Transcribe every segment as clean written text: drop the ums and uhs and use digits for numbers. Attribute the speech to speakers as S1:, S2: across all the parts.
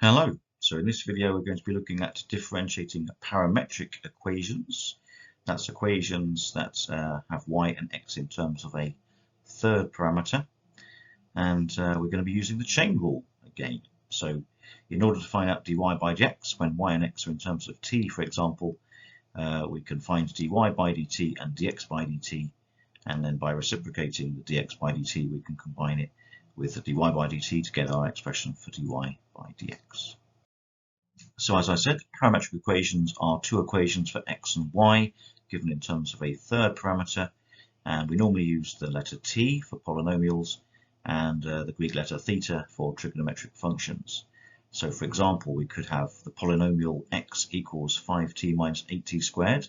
S1: Hello. So in this video we're going to be looking at differentiating parametric equations. That's equations that have y and x in terms of a third parameter, and we're going to be using the chain rule again. So in order to find out dy by dx when y and x are in terms of t, for example, we can find dy by dt and dx by dt, and then by reciprocating the dx by dt we can combine it with the dy by dt to get our expression for dy by dx. So as I said, parametric equations are two equations for x and y given in terms of a third parameter, and we normally use the letter t for polynomials and the Greek letter theta for trigonometric functions. So for example, we could have the polynomial x equals 5t minus 8t squared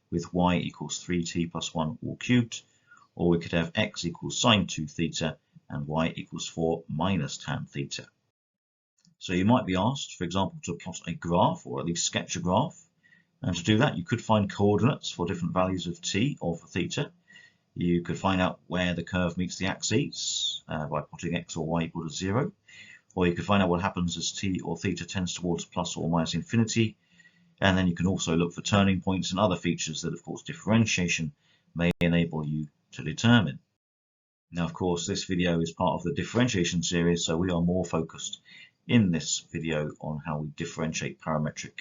S1: with y equals 3t plus 1 all cubed, or we could have x equals sine 2 theta and y equals 4 minus tan theta. So you might be asked, for example, to plot a graph or at least sketch a graph. And to do that, you could find coordinates for different values of t or for theta. You could find out where the curve meets the axes by plotting x or y equal to 0. Or you could find out what happens as t or theta tends towards plus or minus infinity. And then you can also look for turning points and other features that, of course, differentiation may enable you to determine. Now, of course, this video is part of the differentiation series, so we are more focused in this video on how we differentiate parametric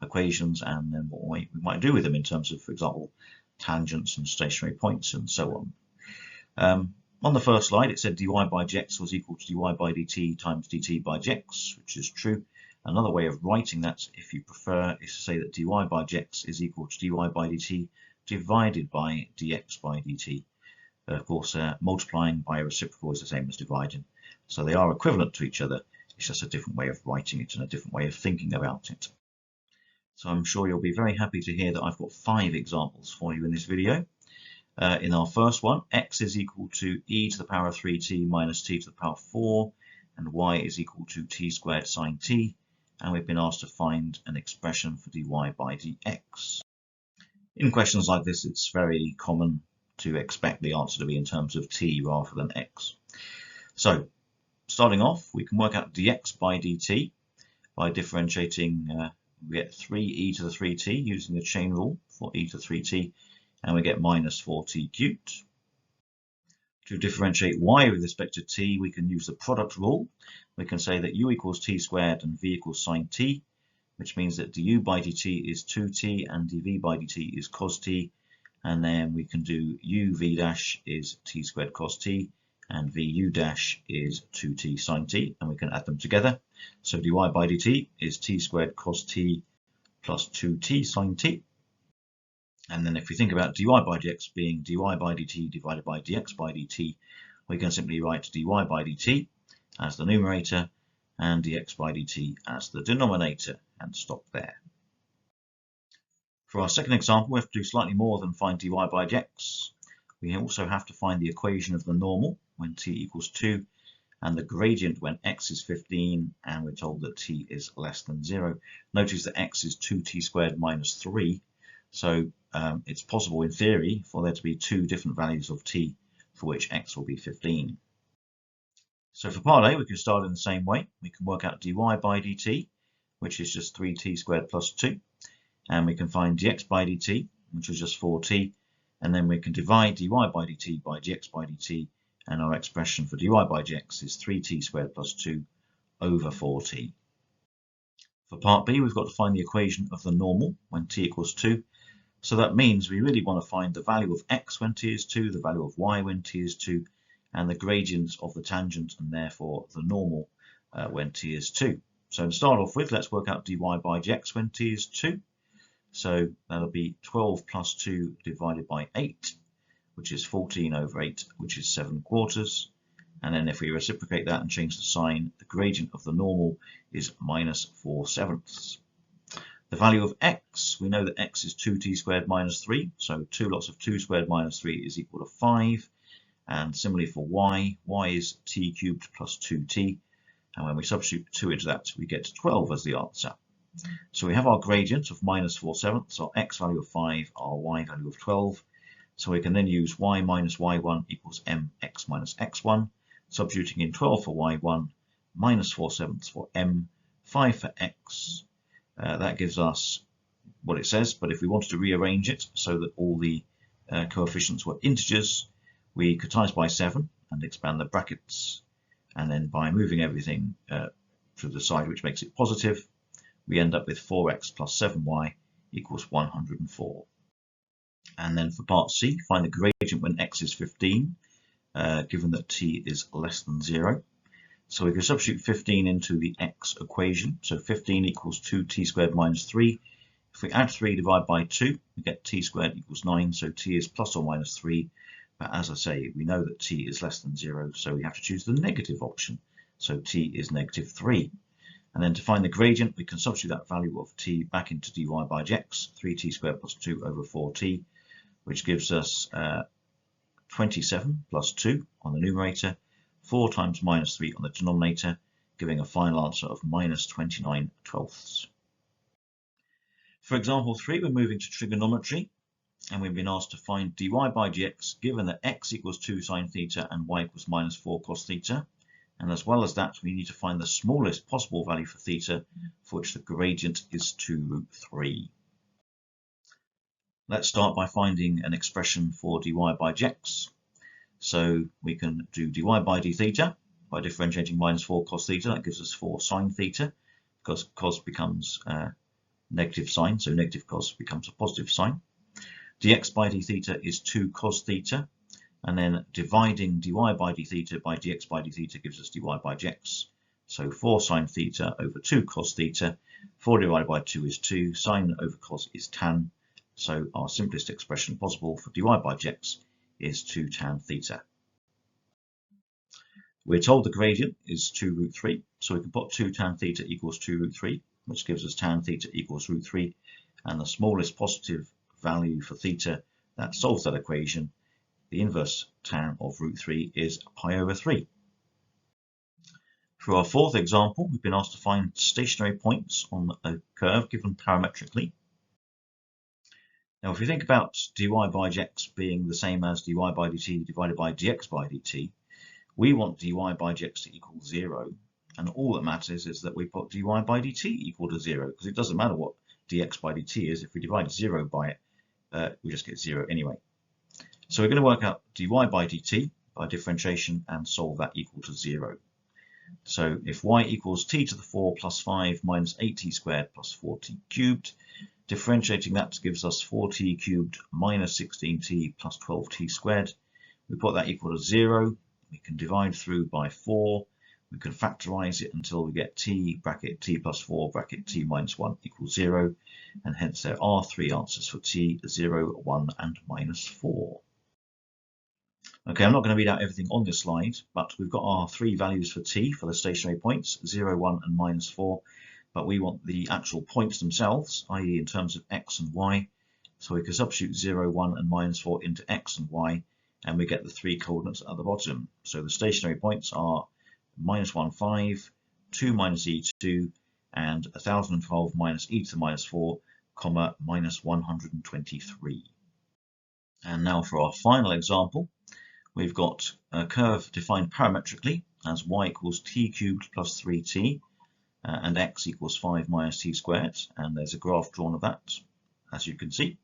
S1: equations and then what we might do with them in terms of, for example, tangents and stationary points and so on. On the first slide it said dy by dx was equal to dy by dt times dt by dx, which is true. Another way of writing that, if you prefer, is to say that dy by dx is equal to dy by dt divided by dx by dt. Of course, multiplying by a reciprocal is the same as dividing, so they are equivalent to each other. It's just a different way of writing it and a different way of thinking about it. So I'm sure you'll be very happy to hear that I've got 5 examples for you in this video. In our first one, x is equal to e to the power of 3t minus t to the power of 4, and y is equal to t squared sine t, and we've been asked to find an expression for dy by dx. In questions like this, it's very common to expect the answer to be in terms of t rather than x. So starting off, we can work out dx by dt by differentiating. We get 3e to the 3t using the chain rule for e to the 3t, and we get minus 4t cubed. To differentiate y with respect to t, we can use the product rule. We can say that u equals t squared and v equals sine t, which means that du by dt is 2t and dv by dt is cos t, and then we can do uv dash is t squared cos t, and vu dash is 2t sine t, and we can add them together. So dy by dt is t squared cos t plus 2t sine t. And then if we think about dy by dx being dy by dt divided by dx by dt, we can simply write dy by dt as the numerator and dx by dt as the denominator and stop there. For our second example, we have to do slightly more than find dy by dx. We also have to find the equation of the normal when t equals 2 and the gradient when x is 15 and we're told that t is less than 0. Notice that x is 2t squared minus 3, so it's possible in theory for there to be 2 different values of t for which x will be 15. So for part A we can start in the same way. We can work out dy by dt, which is just 3t squared plus 2, and we can find dx by dt, which is just 4t, and then we can divide dy by dt by dx by dt, and our expression for dy by dx is 3t squared plus 2 over 4t. For part B, we've got to find the equation of the normal when t equals 2. So that means we really want to find the value of x when t is 2, the value of y when t is 2, and the gradient of the tangent and therefore the normal when t is 2. So to start off with, let's work out dy by dx when t is 2. So that'll be 12 plus 2 divided by 8, which is 14 over 8, which is 7/4. And then if we reciprocate that and change the sign, the gradient of the normal is minus 4/7. The value of x, we know that x is 2t squared minus 3, so 2 lots of 2 squared minus 3 is equal to 5. And similarly for y, y is t cubed plus 2t, and when we substitute 2 into that, we get 12 as the answer. So we have our gradient of minus 4/7, our x value of 5, our y value of 12. So we can then use y minus y1 equals mx minus x1, substituting in 12 for y1, minus 4/7 for m, 5 for x. That gives us what it says, but if we wanted to rearrange it so that all the coefficients were integers, we could times by 7 and expand the brackets, and then by moving everything to the side which makes it positive, we end up with 4x plus 7y equals 104. And then for part C, find the gradient when x is 15, given that t is less than 0. So we can substitute 15 into the x equation. So 15 equals 2t squared minus 3. If we add 3 divided by 2, we get t squared equals 9. So t is plus or minus 3. But as I say, we know that t is less than 0, so we have to choose the negative option. So t is negative 3. And then to find the gradient, we can substitute that value of t back into dy by dx, 3t squared plus 2 over 4t, which gives us 27 plus 2 on the numerator, 4 times minus 3 on the denominator, giving a final answer of minus 29/12. For example 3, we're moving to trigonometry, and we've been asked to find dy by dx given that x equals 2 sine theta and y equals minus 4 cos theta. And as well as that, we need to find the smallest possible value for theta, for which the gradient is 2√3. Let's start by finding an expression for dy by dx. So we can do dy by d theta by differentiating minus 4 cos theta. That gives us 4 sine theta, because cos becomes negative sine, so negative cos becomes a positive sine. Dx by d theta is 2 cos theta, and then dividing dy by d theta by dx by d theta gives us dy by dx. So 4 sine theta over 2 cos theta. 4 divided by 2 is 2. Sine over cos is tan. So our simplest expression possible for dy by dx is 2 tan theta. We're told the gradient is 2√3, so we can put 2 tan theta equals 2√3, which gives us tan theta equals √3, and the smallest positive value for theta that solves that equation, the inverse tan of √3, is pi over 3. For our fourth example, we've been asked to find stationary points on a curve given parametrically. Now, if we think about dy by dx being the same as dy by dt divided by dx by dt, we want dy by dx to equal 0, and all that matters is that we put dy by dt equal to 0, because it doesn't matter what dx by dt is. If we divide 0 by it, we just get 0 anyway. So we're going to work out dy by dt by differentiation and solve that equal to 0. So if y equals t to the 4 plus 5 minus 8t squared plus 4t cubed, differentiating that gives us 4t cubed minus 16t plus 12t squared. We put that equal to 0. We can divide through by 4. We can factorize it until we get t bracket t plus 4 bracket t minus 1 equals 0. And hence there are 3 answers for t, 0, 1 and minus 4. Okay, I'm not going to read out everything on this slide, but we've got our 3 values for t for the stationary points, 0, 1 and minus 4. But we want the actual points themselves, i.e. in terms of x and y. So we can substitute 0, 1 and minus 4 into x and y, and we get the 3 coordinates at the bottom. So the stationary points are minus 1, 5, 2 minus e2, and 1012 minus e to the minus 4, comma, minus 123. And now for our final example, we've got a curve defined parametrically as y equals t cubed plus 3t, and x equals 5 minus t squared, and there's a graph drawn of that, as you can see.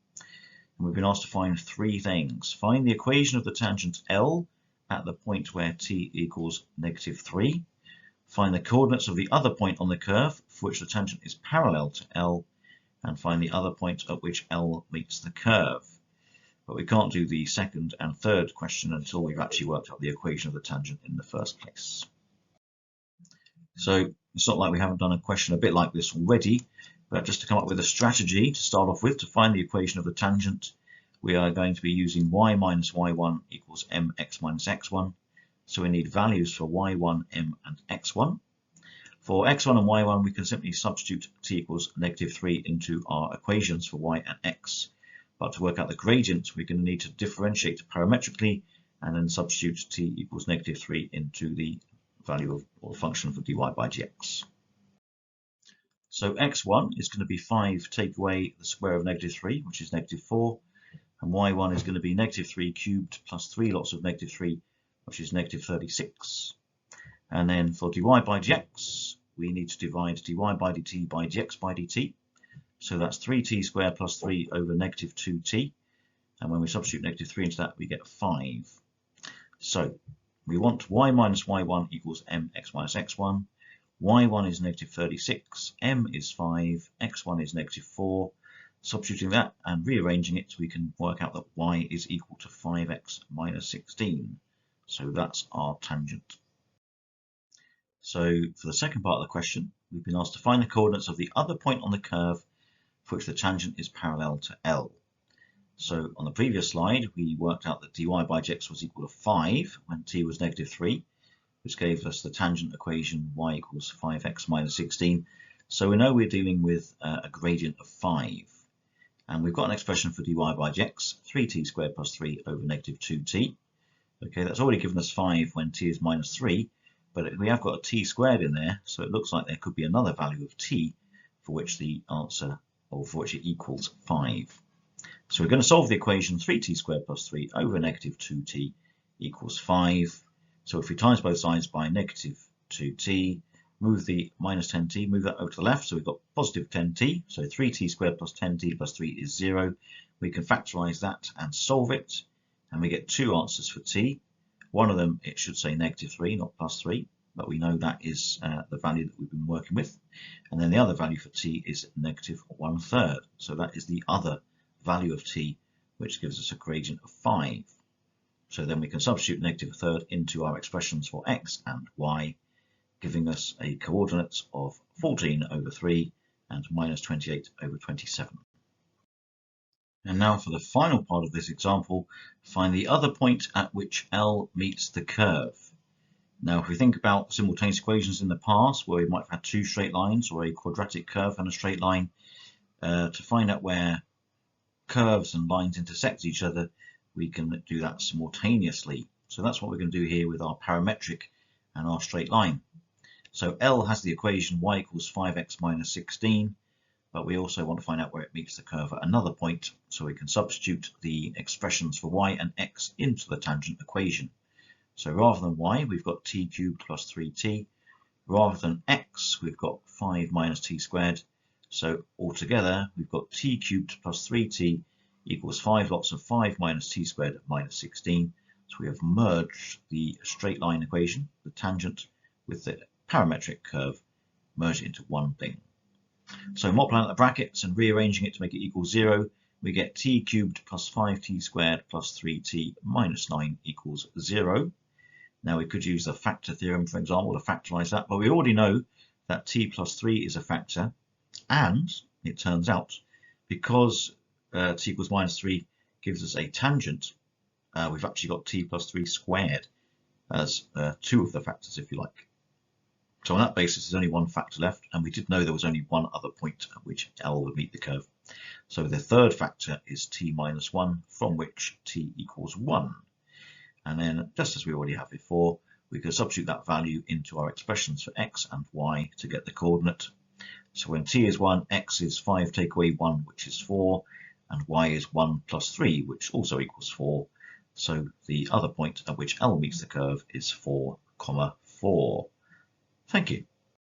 S1: And we've been asked to find 3 things. Find the equation of the tangent L at the point where t equals negative 3. Find the coordinates of the other point on the curve for which the tangent is parallel to L, and find the other point at which L meets the curve. But we can't do the second and third question until we've actually worked out the equation of the tangent in the first place. So it's not like we haven't done a question a bit like this already, but just to come up with a strategy to start off with to find the equation of the tangent, we are going to be using y minus y1 equals mx minus x1. So we need values for y1, m and x1. For x1 and y1, we can simply substitute t equals negative 3 into our equations for y and x. But to work out the gradient, we're going to need to differentiate parametrically and then substitute t equals negative 3 into the value of or function for dy by dx. So x1 is going to be 5 take away the square of negative 3, which is negative 4, and y1 is going to be negative 3 cubed plus 3 lots of negative 3, which is negative 36. And then for dy by dx, we need to divide dy by dt by dx by dt. So that's 3t squared plus 3 over negative 2t. And when we substitute negative 3 into that, we get 5. So we want y minus y1 equals mx minus x1. y1 is negative 36, m is 5, x1 is negative 4. Substituting that and rearranging it, we can work out that y is equal to 5x minus 16. So that's our tangent. So for the second part of the question, we've been asked to find the coordinates of the other point on the curve for which the tangent is parallel to L. So on the previous slide, we worked out that dy by dx was equal to 5 when t was negative 3, which gave us the tangent equation y equals 5x minus 16. So we know we're dealing with a gradient of 5. And we've got an expression for dy by dx, 3t squared plus 3 over negative 2t. Okay, that's already given us 5 when t is minus 3, but we have got a t squared in there, so it looks like there could be another value of t for which the answer, or for which it equals 5. So we're going to solve the equation 3t squared plus 3 over negative 2t equals 5. So if we times both sides by negative 2t, move the minus 10t, move that over to the left, so we've got positive 10t, so 3t squared plus 10t plus 3 is 0. We can factorize that and solve it, and we get two answers for t. One of them, it should say negative 3, not plus 3, but we know that is the value that we've been working with. And then the other value for t is negative 1/3, so that is the other value of t, which gives us a gradient of 5. So then we can substitute negative 1/3 into our expressions for x and y, giving us a coordinate of 14 over 3 and minus 28 over 27. And now for the final part of this example, find the other point at which L meets the curve. Now if we think about simultaneous equations in the past where we might have had two straight lines or a quadratic curve and a straight line, to find out where curves and lines intersect each other, we can do that simultaneously. So that's what we're going to do here with our parametric and our straight line. So L has the equation y equals 5x minus 16, but we also want to find out where it meets the curve at another point, so we can substitute the expressions for y and x into the tangent equation. So rather than y, we've got t cubed plus 3t. Rather than x, we've got 5 minus t squared. So altogether, we've got t cubed plus 3t equals 5 lots of 5 minus t squared minus 16. So we have merged the straight line equation, the tangent, with the parametric curve, merge it into one thing. So multiplying out the brackets and rearranging it to make it equal 0, we get t cubed plus 5t squared plus 3t minus 9 equals 0. Now we could use the factor theorem, for example, to factorize that, but we already know that t plus 3 is a factor, and it turns out because t equals minus 3 gives us a tangent, we've actually got t plus 3 squared as two of the factors, if you like. So on that basis, there's only one factor left, and we did know there was only one other point at which L would meet the curve. So the third factor is t minus 1, from which t equals 1. And then, just as we already have before, we can substitute that value into our expressions for x and y to get the coordinate. So when t is 1, x is 5 take away 1, which is 4, and y is 1 plus 3, which also equals 4. So the other point at which L meets the curve is 4, 4. Thank you.